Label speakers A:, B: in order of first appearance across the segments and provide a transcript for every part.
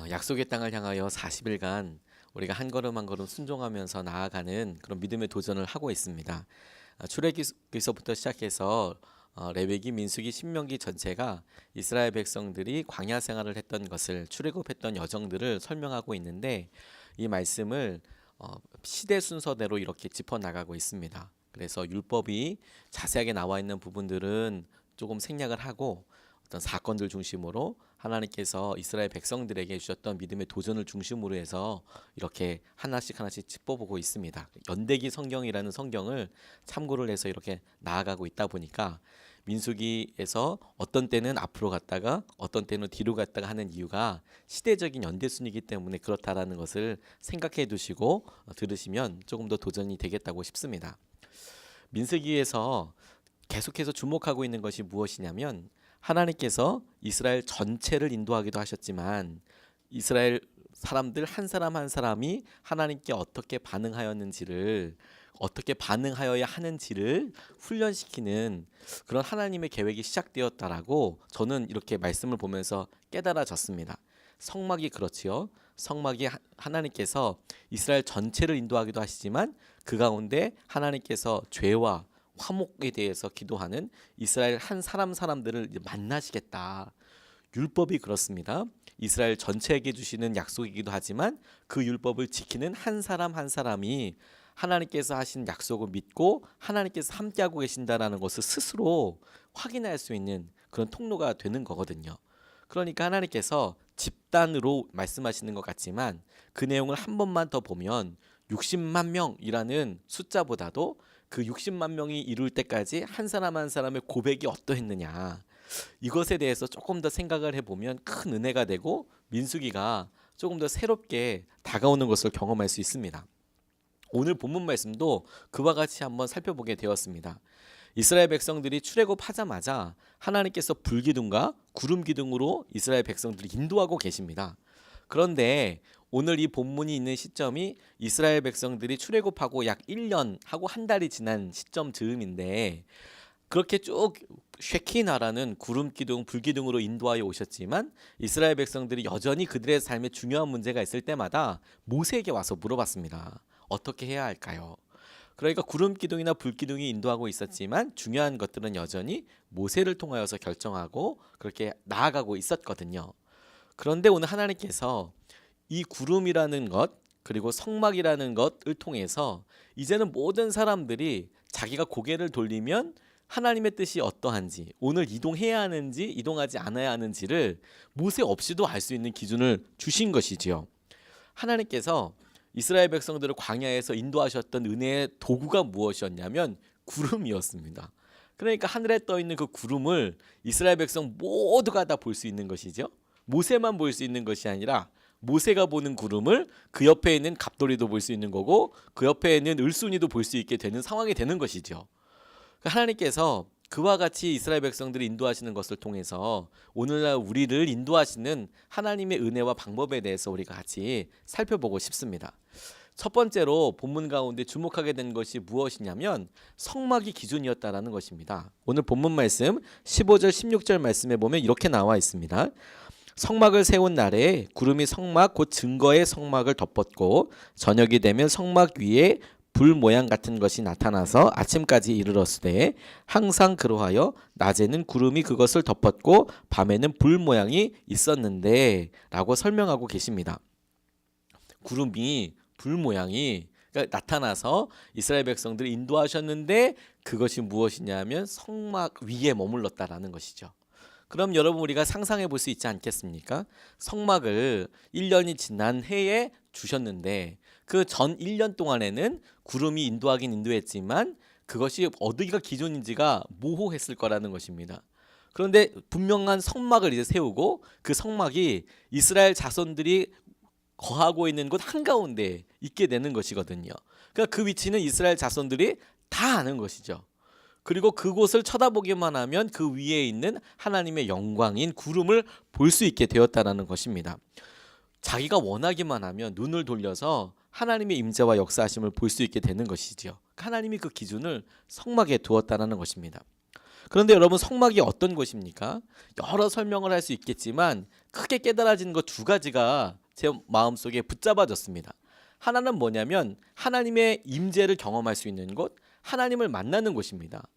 A: 약속의 땅을 향하여 40일간 우리가 한 걸음 한 걸음 순종하면서 나아가는 그런 믿음의 도전을 하고 있습니다. 출애굽기서부터 시작해서 레위기, 민수기, 신명기 전체가 이스라엘 백성들이 광야 생활을 했던 것을 출애굽했던 여정들을 설명하고 있는데 이 말씀을 시대 순서대로 이렇게 짚어 나가고 있습니다. 그래서 율법이 자세하게 나와 있는 부분들은 조금 생략을 하고 어떤 사건들 중심으로 하나님께서 이스라엘 백성들에게 주셨던 믿음의 도전을 중심으로 해서 이렇게 하나씩 하나씩 짚어보고 있습니다. 연대기 성경이라는 성경을 참고를 해서 이렇게 나아가고 있다 보니까 민수기에서 어떤 때는 앞으로 갔다가 어떤 때는 뒤로 갔다가 하는 이유가 시대적인 연대순이기 때문에 그렇다라는 것을 생각해 두시고 들으시면 조금 더 도전이 되겠다고 싶습니다. 민수기에서 계속해서 주목하고 있는 것이 무엇이냐면 하나님께서 이스라엘 전체를 인도하기도 하셨지만 이스라엘 사람들 한 사람 한 사람이 하나님께 어떻게 반응하였는지를 어떻게 반응하여야 하는지를 훈련시키는 그런 하나님의 계획이 시작되었다라고 저는 이렇게 말씀을 보면서 깨달아졌습니다. 성막이 그렇지요. 성막이 하나님께서 이스라엘 전체를 인도하기도 하시지만 그 가운데 하나님께서 죄와 화목에 대해서 기도하는 이스라엘 한 사람들을 만나시겠다. 율법이 그렇습니다. 이스라엘 전체에게 주시는 약속이기도 하지만 그 율법을 지키는 한 사람 한 사람이 하나님께서 하신 약속을 믿고 하나님께서 함께하고 계신다라는 것을 스스로 확인할 수 있는 그런 통로가 되는 거거든요. 그러니까 하나님께서 집단으로 말씀하시는 것 같지만 그 내용을 한 번만 더 보면 60만 명이라는 숫자보다도 그 60만 명이 이룰 때까지 한 사람 한 사람의 고백이 어떠했느냐, 이것에 대해서 조금 더 생각을 해보면 큰 은혜가 되고 민수기가 조금 더 새롭게 다가오는 것을 경험할 수 있습니다. 오늘 본문 말씀도 그와 같이 한번 살펴보게 되었습니다. 이스라엘 백성들이 출애굽하자마자 하나님께서 불기둥과 구름기둥으로 이스라엘 백성들을 인도하고 계십니다. 그런데 오늘 이 본문이 있는 시점이 이스라엘 백성들이 출애굽하고 약 1년 하고 한 달이 지난 시점 즈음인데 그렇게 쭉 쉐키나라는 구름기둥, 불기둥으로 인도하여 오셨지만 이스라엘 백성들이 여전히 그들의 삶에 중요한 문제가 있을 때마다 모세에게 와서 물어봤습니다. 어떻게 해야 할까요? 그러니까 구름기둥이나 불기둥이 인도하고 있었지만 중요한 것들은 여전히 모세를 통하여서 결정하고 그렇게 나아가고 있었거든요. 그런데 오늘 하나님께서 이 구름이라는 것 그리고 성막이라는 것을 통해서 이제는 모든 사람들이 자기가 고개를 돌리면 하나님의 뜻이 어떠한지, 오늘 이동해야 하는지 이동하지 않아야 하는지를 모세 없이도 알 수 있는 기준을 주신 것이지요. 하나님께서 이스라엘 백성들을 광야에서 인도하셨던 은혜의 도구가 무엇이었냐면 구름이었습니다. 그러니까 하늘에 떠 있는 그 구름을 이스라엘 백성 모두가 다 볼 수 있는 것이죠. 모세만 볼 수 있는 것이 아니라 모세가 보는 구름을 그 옆에 있는 갑돌이도 볼 수 있는 거고 그 옆에 있는 을순이도 볼 수 있게 되는 상황이 되는 것이죠. 하나님께서 그와 같이 이스라엘 백성들을 인도하시는 것을 통해서 오늘날 우리를 인도하시는 하나님의 은혜와 방법에 대해서 우리가 같이 살펴보고 싶습니다. 첫 번째로 본문 가운데 주목하게 된 것이 무엇이냐면 성막이 기준이었다라는 것입니다. 오늘 본문 말씀 15절 16절 말씀에 보면 이렇게 나와 있습니다. 성막을 세운 날에 구름이 성막 곧 증거의 성막을 덮었고 저녁이 되면 성막 위에 불 모양 같은 것이 나타나서 아침까지 이르렀으되 항상 그러하여 낮에는 구름이 그것을 덮었고 밤에는 불 모양이 있었는데 라고 설명하고 계십니다. 구름이 불 모양이 나타나서 이스라엘 백성들을 인도하셨는데 그것이 무엇이냐면 성막 위에 머물렀다라는 것이죠. 그럼 여러분 우리가 상상해 볼 수 있지 않겠습니까? 성막을 1년이 지난 해에 주셨는데 그 전 1년 동안에는 구름이 인도하긴 인도했지만 그것이 어디가 기준인지가 모호했을 거라는 것입니다. 그런데 분명한 성막을 이제 세우고 그 성막이 이스라엘 자손들이 거하고 있는 곳 한가운데 있게 되는 것이거든요. 그러니까 그 위치는 이스라엘 자손들이 다 아는 것이죠. 그리고 그곳을 쳐다보기만 하면 그 위에 있는 하나님의 영광인 구름을 볼 수 있게 되었다는 것입니다. 자기가 원하기만 하면 눈을 돌려서 하나님의 임재와 역사하심을 볼 수 있게 되는 것이죠. 하나님이 그 기준을 성막에 두었다는 것입니다. 그런데 여러분 성막이 어떤 곳입니까? 여러 설명을 할 수 있겠지만 크게 깨달아지는 것 두 가지가 제 마음속에 붙잡아졌습니다. 하나는 뭐냐면 하나님의 임재를 경험할 수 있는 곳, 하나님을 만나는 곳입니다.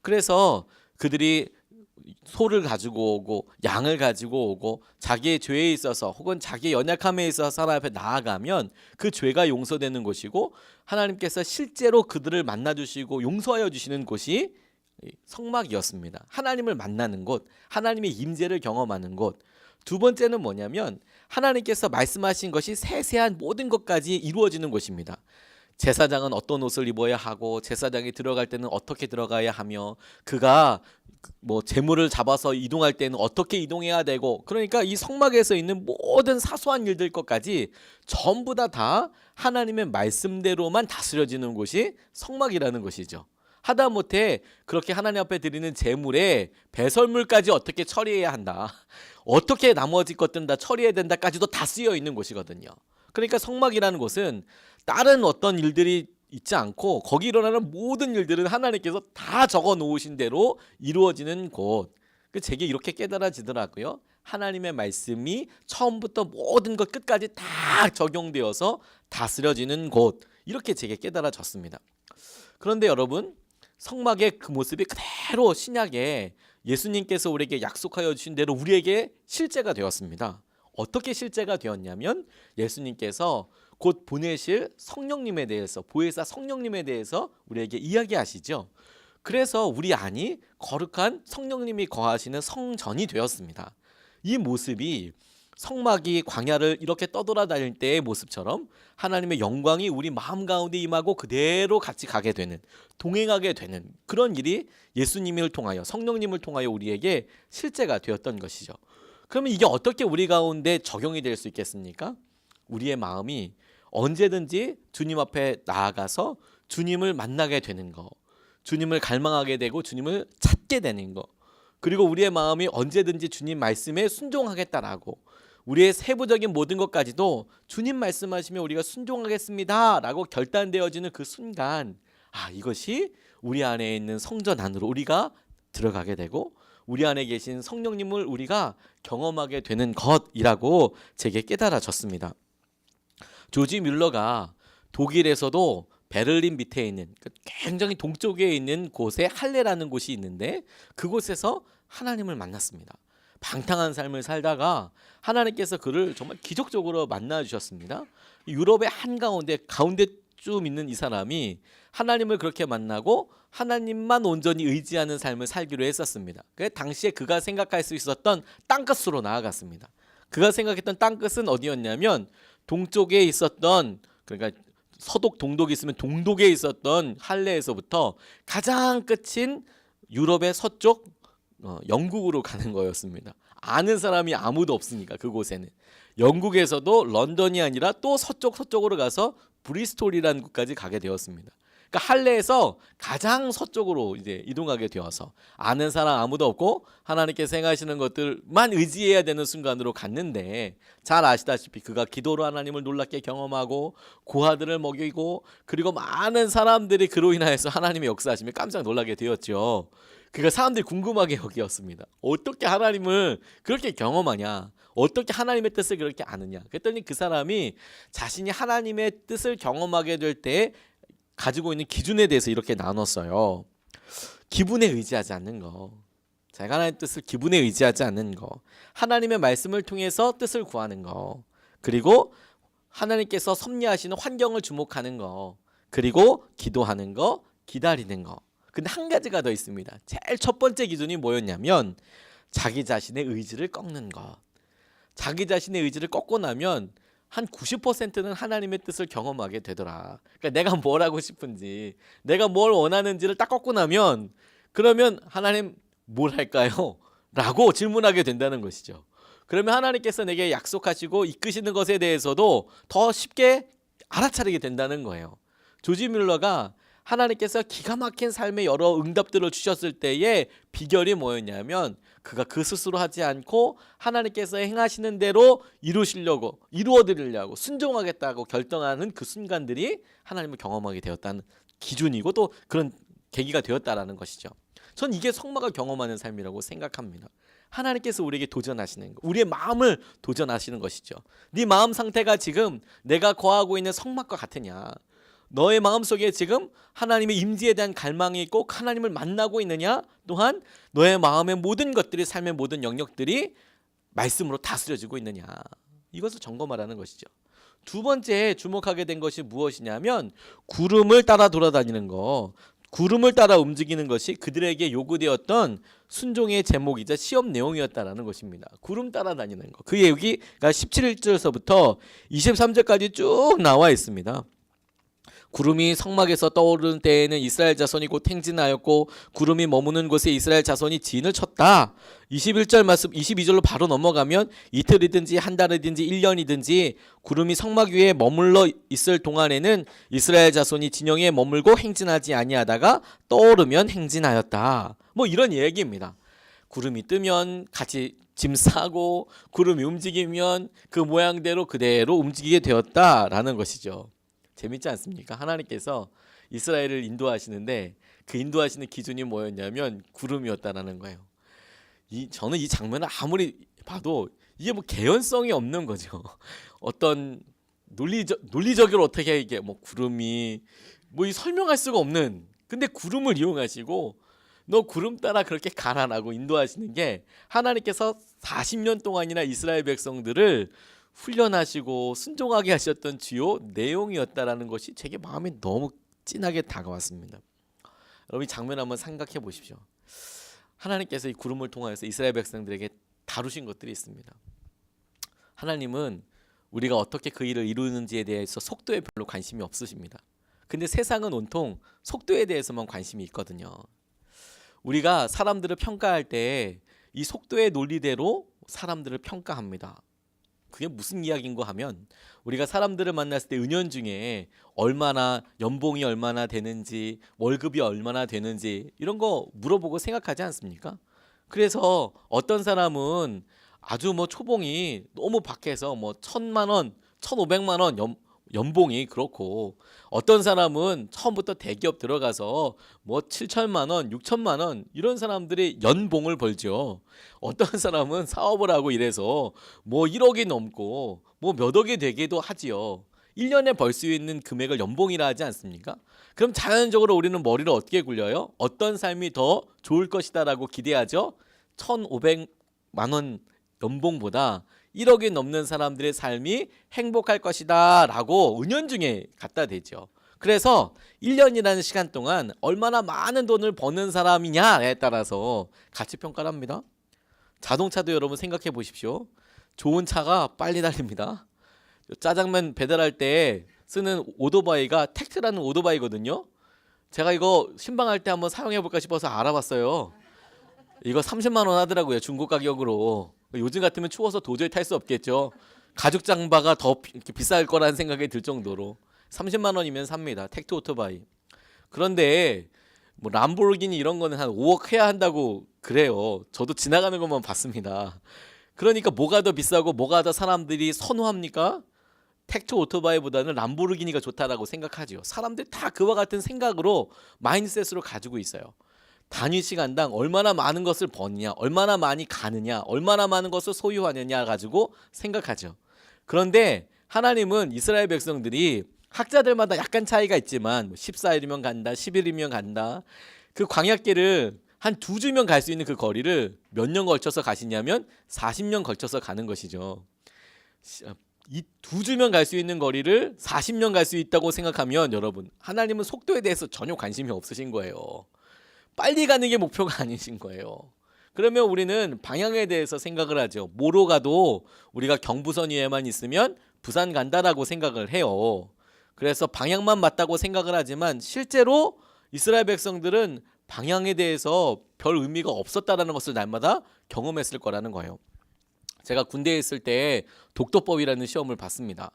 A: 그래서 그들이 소를 가지고 오고 양을 가지고 오고 자기의 죄에 있어서 혹은 자기의 연약함에 있어서 하나님 앞에 나아가면 그 죄가 용서되는 곳이고 하나님께서 실제로 그들을 만나주시고 용서하여 주시는 곳이 성막이었습니다. 하나님을 만나는 곳, 하나님의 임재를 경험하는 곳. 두 번째는 뭐냐면 하나님께서 말씀하신 것이 세세한 모든 것까지 이루어지는 곳입니다. 제사장은 어떤 옷을 입어야 하고 제사장이 들어갈 때는 어떻게 들어가야 하며 그가 뭐 재물을 잡아서 이동할 때는 어떻게 이동해야 되고, 그러니까 이 성막에서 있는 모든 사소한 일들 것까지 전부 다 하나님의 말씀대로만 다스려지는 곳이 성막이라는 것이죠. 하다못해 그렇게 하나님 앞에 드리는 재물에 배설물까지 어떻게 처리해야 한다, 어떻게 나머지 것들은 다 처리해야 된다까지도 다 쓰여 있는 곳이거든요. 그러니까 성막이라는 곳은 다른 어떤 일들이 있지 않고 거기 일어나는 모든 일들은 하나님께서 다 적어 놓으신 대로 이루어지는 곳. 제게 이렇게 깨달아지더라고요. 하나님의 말씀이 처음부터 모든 것 끝까지 다 적용되어서 다스려지는 곳. 이렇게 제게 깨달아졌습니다. 그런데 여러분, 성막의 그 모습이 그대로 신약에 예수님께서 우리에게 약속하여 주신 대로 우리에게 실제가 되었습니다. 어떻게 실제가 되었냐면 예수님께서 곧 보내실 성령님에 대해서, 보혜사 성령님에 대해서 우리에게 이야기하시죠. 그래서 우리 안이 거룩한 성령님이 거하시는 성전이 되었습니다. 이 모습이 성막이 광야를 이렇게 떠돌아다닐 때의 모습처럼 하나님의 영광이 우리 마음 가운데 임하고 그대로 같이 가게 되는, 동행하게 되는 그런 일이 예수님을 통하여, 성령님을 통하여 우리에게 실제가 되었던 것이죠. 그러면 이게 어떻게 우리 가운데 적용이 될 수 있겠습니까? 우리의 마음이 언제든지 주님 앞에 나아가서 주님을 만나게 되는 거, 주님을 갈망하게 되고 주님을 찾게 되는 거, 그리고 우리의 마음이 언제든지 주님 말씀에 순종하겠다라고, 우리의 세부적인 모든 것까지도 주님 말씀하시면 우리가 순종하겠습니다 라고 결단되어지는 그 순간, 이것이 우리 안에 있는 성전 안으로 우리가 들어가게 되고 우리 안에 계신 성령님을 우리가 경험하게 되는 것이라고 제게 깨달아졌습니다. 조지 뮬러가 독일에서도 베를린 밑에 있는 굉장히 동쪽에 있는 곳에 할레라는 곳이 있는데 그곳에서 하나님을 만났습니다. 방탕한 삶을 살다가 하나님께서 그를 정말 기적적으로 만나 주셨습니다. 유럽의 가운데쯤 있는 이 사람이 하나님을 그렇게 만나고 하나님만 온전히 의지하는 삶을 살기로 했었습니다. 그래서 당시에 그가 생각할 수 있었던 땅끝으로 나아갔습니다. 그가 생각했던 땅끝은 어디였냐면 동쪽에 있었던, 그러니까 서독 동독이 있으면 동독에 있었던 할레에서부터 가장 끝인 유럽의 서쪽 영국으로 가는 거였습니다. 아는 사람이 아무도 없으니까 그곳에는. 영국에서도 런던이 아니라 또 서쪽으로 가서 브리스톨이라는 곳까지 가게 되었습니다. 그러니까 할레에서 가장 서쪽으로 이제 이동하게 되어서 아는 사람 아무도 없고 하나님께서 행하시는 것들만 의지해야 되는 순간으로 갔는데, 잘 아시다시피 그가 기도로 하나님을 놀랍게 경험하고 고아들을 먹이고 그리고 많은 사람들이 그로 인하여서 하나님의 역사하심에 깜짝 놀라게 되었죠. 그가 사람들이 궁금하게 여기었습니다. 어떻게 하나님을 그렇게 경험하냐, 어떻게 하나님의 뜻을 그렇게 아느냐. 그랬더니 그 사람이 자신이 하나님의 뜻을 경험하게 될 때 가지고 있는 기준에 대해서 이렇게 나눴어요. 기분에 의지하지 않는 거, 제가 하나님의 뜻을 기분에 의지하지 않는 거, 하나님의 말씀을 통해서 뜻을 구하는 거, 그리고 하나님께서 섭리하시는 환경을 주목하는 거, 그리고 기도하는 거, 기다리는 거. 근데 한 가지가 더 있습니다. 제일 첫 번째 기준이 뭐였냐면 자기 자신의 의지를 꺾는 것. 자기 자신의 의지를 꺾고 나면 한 90%는 하나님의 뜻을 경험하게 되더라. 그러니까 내가 뭘 하고 싶은지, 내가 뭘 원하는지를 딱 꺾고 나면, 그러면 하나님 뭘 할까요? 라고 질문하게 된다는 것이죠. 그러면 하나님께서 내게 약속하시고 이끄시는 것에 대해서도 더 쉽게 알아차리게 된다는 거예요. 조지 뮬러가 하나님께서 기가 막힌 삶의 여러 응답들을 주셨을 때의 비결이 뭐였냐면 그가 그 스스로 하지 않고 하나님께서 행하시는 대로 이루어드리려고 순종하겠다고 결정하는 그 순간들이 하나님을 경험하게 되었다는 기준이고 또 그런 계기가 되었다라는 것이죠. 전 이게 성막을 경험하는 삶이라고 생각합니다. 하나님께서 우리에게 도전하시는 거, 우리의 마음을 도전하시는 것이죠. 네 마음 상태가 지금 내가 거하고 있는 성막과 같으냐? 너의 마음속에 지금 하나님의 임재에 대한 갈망이 있고 하나님을 만나고 있느냐? 또한 너의 마음의 모든 것들이, 삶의 모든 영역들이 말씀으로 다스려지고 있느냐? 이것을 점검하라는 것이죠. 두 번째 주목하게 된 것이 무엇이냐면 구름을 따라 돌아다니는 거, 구름을 따라 움직이는 것이 그들에게 요구되었던 순종의 제목이자 시험 내용이었다라는 것입니다. 구름 따라다니는 거. 그 얘기가 17절서부터 23절까지 쭉 나와 있습니다. 구름이 성막에서 떠오르는 때에는 이스라엘 자손이 곧 행진하였고 구름이 머무는 곳에 이스라엘 자손이 진을 쳤다. 21절 말씀 22절로 바로 넘어가면 이틀이든지 한 달이든지 1년이든지 구름이 성막 위에 머물러 있을 동안에는 이스라엘 자손이 진영에 머물고 행진하지 아니하다가 떠오르면 행진하였다. 뭐 이런 얘기입니다. 구름이 뜨면 같이 짐 싸고 구름이 움직이면 그 모양대로 그대로 움직이게 되었다라는 것이죠. 재밌지 않습니까? 하나님께서 이스라엘을 인도하시는데 그 인도하시는 기준이 뭐였냐면 구름이었다라는 거예요. 저는 이 장면을 아무리 봐도 이게 뭐 개연성이 없는 거죠. 어떤 논리적으로 어떻게 이게 뭐 구름이 뭐 설명할 수가 없는. 근데 구름을 이용하시고 너 구름 따라 그렇게 가라라고 인도하시는 게 하나님께서 40년 동안이나 이스라엘 백성들을 훈련하시고 순종하게 하셨던 주요 내용이었다라는 것이 제게 마음에 너무 진하게 다가왔습니다. 여러분 이 장면 한번 생각해 보십시오. 하나님께서 이 구름을 통하여서 이스라엘 백성들에게 다루신 것들이 있습니다. 하나님은 우리가 어떻게 그 일을 이루는지에 대해서 속도에 별로 관심이 없으십니다. 근데 세상은 온통 속도에 대해서만 관심이 있거든요. 우리가 사람들을 평가할 때 이 속도의 논리대로 사람들을 평가합니다. 그게 무슨 이야기인가 하면 우리가 사람들을 만났을 때 은연중에 얼마나 연봉이 얼마나 되는지 월급이 얼마나 되는지 이런 거 물어보고 생각하지 않습니까? 그래서 어떤 사람은 아주 뭐 초봉이 너무 밖에서 뭐 1,000만 원, 1,500만 원 연봉이 그렇고 어떤 사람은 처음부터 대기업 들어가서 뭐 7천만 원, 6천만 원 이런 사람들이 연봉을 벌죠. 어떤 사람은 사업을 하고 이래서 뭐 1억이 넘고 뭐 몇 억이 되기도 하지요. 1년에 벌 수 있는 금액을 연봉이라 하지 않습니까? 그럼 자연적으로 우리는 머리를 어떻게 굴려요? 어떤 삶이 더 좋을 것이다라고 기대하죠. 1,500만 원 연봉보다 1억이 넘는 사람들의 삶이 행복할 것이다 라고 은연중에 갖다 대죠. 그래서 1년이라는 시간 동안 얼마나 많은 돈을 버는 사람이냐에 따라서 가치 평가를 합니다. 자동차도 여러분 생각해 보십시오. 좋은 차가 빨리 달립니다. 짜장면 배달할 때 쓰는 오토바이가 택트라는 오토바이거든요. 제가 이거 신방할 때 한번 사용해 볼까 싶어서 알아봤어요. 이거 30만 원 하더라고요. 중고 가격으로. 요즘 같으면 추워서 도저히 탈 수 없겠죠. 가죽 장바가 더 비쌀 거라는 생각이 들 정도로 30만 원이면 삽니다. 택트 오토바이. 그런데 뭐 람보르기니 이런 거는 한 5억 해야 한다고 그래요. 저도 지나가는 것만 봤습니다. 그러니까 뭐가 더 비싸고 뭐가 더 사람들이 선호합니까? 택트 오토바이보다는 람보르기니가 좋다라고 생각하죠. 사람들 다 그와 같은 생각으로 마인드셋으로 가지고 있어요. 단위 시간당 얼마나 많은 것을 버느냐, 얼마나 많이 가느냐, 얼마나 많은 것을 소유하느냐 가지고 생각하죠. 그런데 하나님은 이스라엘 백성들이 학자들마다 약간 차이가 있지만 14일이면 간다, 10일이면 간다. 그 광야길을 한 2주면 갈 수 있는 그 거리를 몇 년 걸쳐서 가시냐면 40년 걸쳐서 가는 것이죠. 이 2주면 갈 수 있는 거리를 40년 갈 수 있다고 생각하면 여러분 하나님은 속도에 대해서 전혀 관심이 없으신 거예요. 빨리 가는 게 목표가 아니신 거예요. 그러면 우리는 방향에 대해서 생각을 하죠. 뭐로 가도 우리가 경부선 위에만 있으면 부산 간다라고 생각을 해요. 그래서 방향만 맞다고 생각을 하지만 실제로 이스라엘 백성들은 방향에 대해서 별 의미가 없었다라는 것을 날마다 경험했을 거라는 거예요. 제가 군대에 있을 때 독도법이라는 시험을 봤습니다.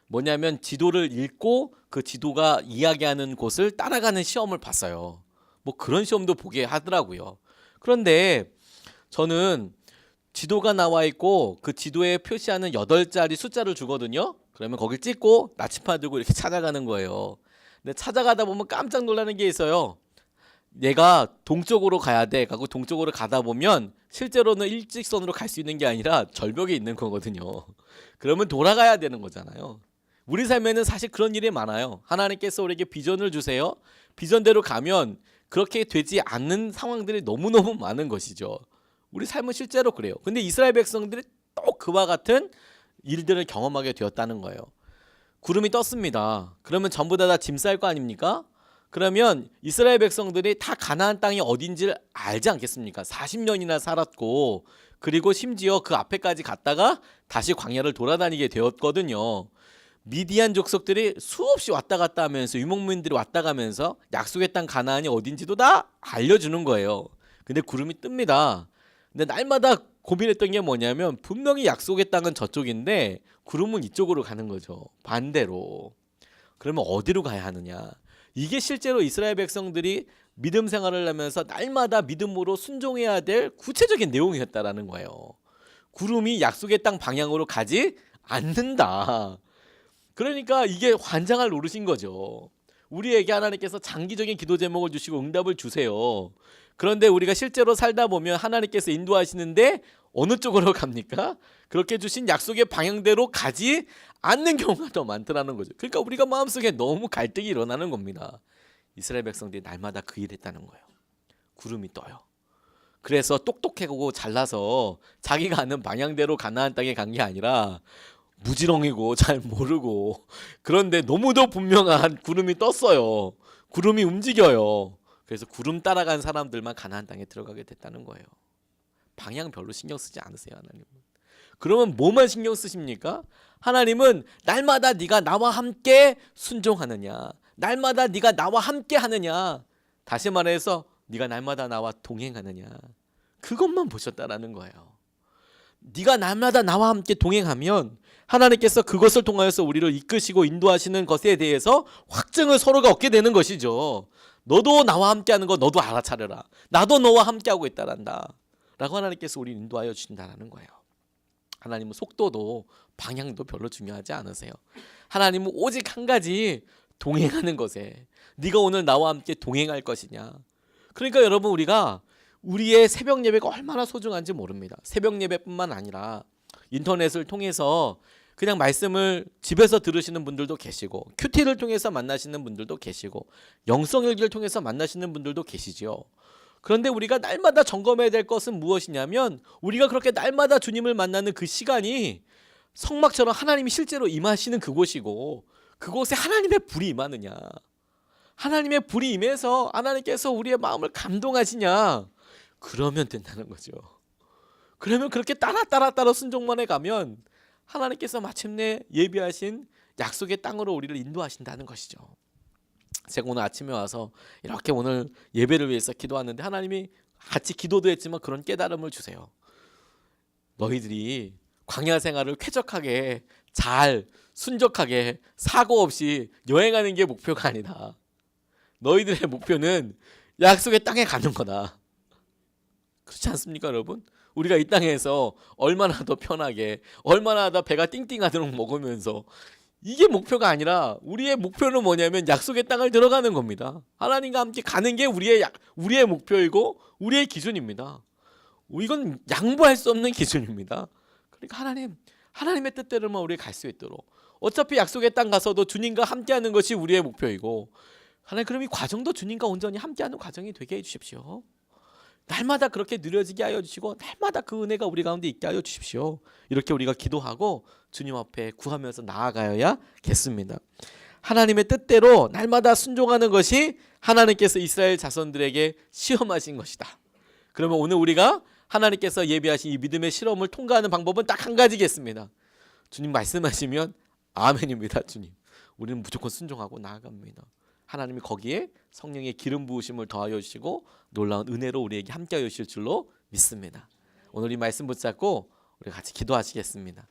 A: 뭐냐면 지도를 읽고 그 지도가 이야기하는 곳을 따라가는 시험을 봤어요. 뭐 그런 시험도 보게 하더라고요. 그런데 저는 지도가 나와 있고 그 지도에 표시하는 8자리 숫자를 주거든요. 그러면 거길 찍고 나침반 들고 이렇게 찾아가는 거예요. 근데 찾아가다 보면 깜짝 놀라는 게 있어요. 내가 동쪽으로 가야 돼. 가고 동쪽으로 가다 보면 실제로는 일직선으로 갈 수 있는 게 아니라 절벽에 있는 거거든요. 그러면 돌아가야 되는 거잖아요. 우리 삶에는 사실 그런 일이 많아요. 하나님께서 우리에게 비전을 주세요. 비전대로 가면 그렇게 되지 않는 상황들이 너무너무 많은 것이죠. 우리 삶은 실제로 그래요. 근데 이스라엘 백성들이 또 그와 같은 일들을 경험하게 되었다는 거예요. 구름이 떴습니다. 그러면 전부 다 짐 쌀 거 아닙니까? 그러면 이스라엘 백성들이 다 가나안 땅이 어딘지를 알지 않겠습니까? 40년이나 살았고, 그리고 심지어 그 앞에까지 갔다가 다시 광야를 돌아다니게 되었거든요. 미디안 족속들이 수없이 왔다 갔다 하면서, 유목민들이 왔다 가면서 약속의 땅 가나안이 어딘지도 다 알려주는 거예요. 근데 구름이 뜹니다. 근데 날마다 고민했던 게 뭐냐면, 분명히 약속의 땅은 저쪽인데 구름은 이쪽으로 가는 거죠. 반대로. 그러면 어디로 가야 하느냐? 이게 실제로 이스라엘 백성들이 믿음 생활을 하면서 날마다 믿음으로 순종해야 될 구체적인 내용이었다라는 거예요. 구름이 약속의 땅 방향으로 가지 않는다. 그러니까 이게 환장할 노릇인 거죠. 우리에게 하나님께서 장기적인 기도 제목을 주시고 응답을 주세요. 그런데 우리가 실제로 살다 보면 하나님께서 인도하시는데 어느 쪽으로 갑니까? 그렇게 주신 약속의 방향대로 가지 않는 경우가 더 많더라는 거죠. 그러니까 우리가 마음속에 너무 갈등이 일어나는 겁니다. 이스라엘 백성들이 날마다 그 일을 했다는 거예요. 구름이 떠요. 그래서 똑똑하고 잘나서 자기가 아는 방향대로 가나안 땅에 간 게 아니라 무지렁이고 잘 모르고, 그런데 너무도 분명한 구름이 떴어요. 구름이 움직여요. 그래서 구름 따라간 사람들만 가나안 땅에 들어가게 됐다는 거예요. 방향 별로 신경 쓰지 않으세요, 하나님은. 그러면 뭐만 신경 쓰십니까? 하나님은 날마다 네가 나와 함께 순종하느냐, 날마다 네가 나와 함께 하느냐, 다시 말해서 네가 날마다 나와 동행하느냐, 그것만 보셨다라는 거예요. 네가 날마다 나와 함께 동행하면 하나님께서 그것을 통하여서 우리를 이끄시고 인도하시는 것에 대해서 확증을 서로가 얻게 되는 것이죠. 너도 나와 함께하는 거 너도 알아차려라. 나도 너와 함께하고 있다란다. 라고 하나님께서 우리를 인도하여 주신다는 거예요. 하나님은 속도도 방향도 별로 중요하지 않으세요. 하나님은 오직 한 가지, 동행하는 것에, 네가 오늘 나와 함께 동행할 것이냐. 그러니까 여러분, 우리가 우리의 새벽 예배가 얼마나 소중한지 모릅니다. 새벽 예배뿐만 아니라 인터넷을 통해서 그냥 말씀을 집에서 들으시는 분들도 계시고, 큐티를 통해서 만나시는 분들도 계시고, 영성일기를 통해서 만나시는 분들도 계시죠. 그런데 우리가 날마다 점검해야 될 것은 무엇이냐면, 우리가 그렇게 날마다 주님을 만나는 그 시간이 성막처럼 하나님이 실제로 임하시는 그곳이고, 그곳에 하나님의 불이 임하느냐, 하나님의 불이 임해서 하나님께서 우리의 마음을 감동하시냐, 그러면 된다는 거죠. 그러면 그렇게 따라 순종만 해가면 하나님께서 마침내 예비하신 약속의 땅으로 우리를 인도하신다는 것이죠. 제가 오늘 아침에 와서 이렇게 오늘 예배를 위해서 기도하는데 하나님이 같이 기도도 했지만 그런 깨달음을 주세요. 너희들이 광야 생활을 쾌적하게 잘 순적하게 사고 없이 여행하는 게 목표가 아니다. 너희들의 목표는 약속의 땅에 가는 거다. 그렇지 않습니까, 여러분? 우리가 이 땅에서 얼마나 더 편하게, 얼마나 더 배가 띵띵하도록 먹으면서, 이게 목표가 아니라 우리의 목표는 뭐냐면 약속의 땅을 들어가는 겁니다. 하나님과 함께 가는 게 우리의 목표이고 우리의 기준입니다. 이건 양보할 수 없는 기준입니다. 그러니까 하나님의 뜻대로만 우리가 갈 수 있도록, 어차피 약속의 땅 가서도 주님과 함께하는 것이 우리의 목표이고, 하나님 그럼 이 과정도 주님과 온전히 함께하는 과정이 되게 해주십시오. 날마다 그렇게 누려지게 하여 주시고 날마다 그 은혜가 우리 가운데 있게 하여 주십시오. 이렇게 우리가 기도하고 주님 앞에 구하면서 나아가야겠습니다. 하나님의 뜻대로 날마다 순종하는 것이 하나님께서 이스라엘 자손들에게 시험하신 것이다. 그러면 오늘 우리가 하나님께서 예비하신 이 믿음의 실험을 통과하는 방법은 딱 한 가지겠습니다. 주님 말씀하시면 아멘입니다. 주님, 우리는 무조건 순종하고 나아갑니다. 하나님이 거기에 성령의 기름 부으심을 더하여 주시고 놀라운 은혜로 우리에게 함께하여 주실 줄로 믿습니다. 오늘 이 말씀 붙잡고 우리 같이 기도하시겠습니다.